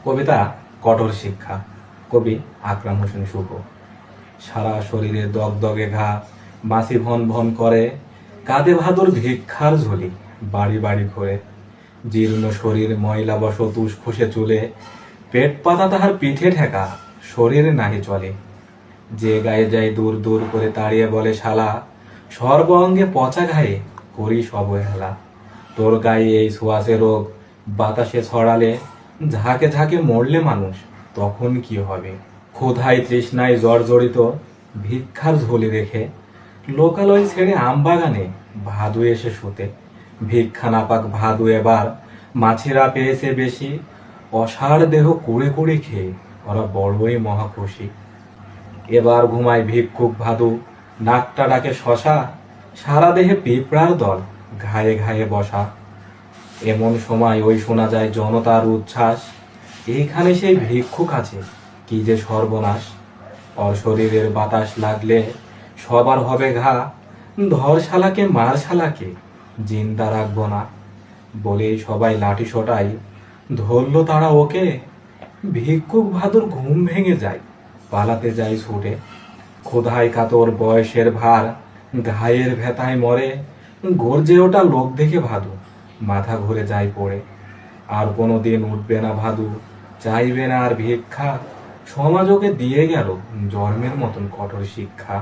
কবিতা কঠোর শিক্ষা। কবি আকরাম হোসেন শুভ। সারা শরীরে দগদগে ঘা, মাছি ভন ভন করে, কাঁধে ভাদর ভিক্ষার ঝুলি বাড়ি বাড়ি ঘোরে। জীর্ণ শরীর, ময়লা বসত উসখুসে চুলে, পেট পাতা তাহার পিঠে ঠেকা, শরীরে নাহি চলে। যে গায়ে যায় দূর দূর করে তাড়িয়ে বলে শালা, সর্ব অঙ্গে পচা গায়ে করিস অবহেলা। তোর গায়ে এই ছোঁয়াচে রোগ বাতাসে ছড়ালে, ঝাঁকে ঝাঁকে মরলে মানুষ তখন কি হবে? ক্ষুধায় তৃষ্ণায় জর্জরিত ভিক্ষার ঝুলি রেখে, লোকালয় ছেড়ে আমবাগানে ভাদু এসে শুতে। ভিক্ষা না পাক ভাদু এবার, মাছিরা পেয়েছে বেশি, অসাড় দেহ কুড়ে কুড়ে খেয়ে ওরা বড়ই মহা খুশি। এবার ঘুমায় ভিক্ষুক ভাদু, নাকটা ডাকে শশা, সারা দেহে পিঁপড়ার দল ঘায়ে ঘায়ে বসা। এমন সময় ওই শোনা যায় জনতার উচ্ছ্বাস, এইখানে সেই ভিক্ষুক আছে, কি যে সর্বনাশ। অশরীরের বাতাস লাগলে সবার হবে ঘা, ধর শালাকে মার শালাকে, জিন্দা রাখবো না। বলেই সবাই লাঠি সোটাই, ধরল তারা ওকে। ভিক্ষুক ভাদুর ঘুম ভেঙে যায়, পালাতে যায় ছুটে। ক্ষুধায় কাতর বয়সের ভার, ঘায়ের ভেতায় মরে, গর্জে ওটা লোক দেখে ভাদু, মাথা ঘুরে যায় পড়ে। আর কোনোদিন উঠবে না ভাদু, চাইবে না আর ভিক্ষা, সমাজ ওকে দিয়ে গেল জন্মের মতন কঠোর শিক্ষা।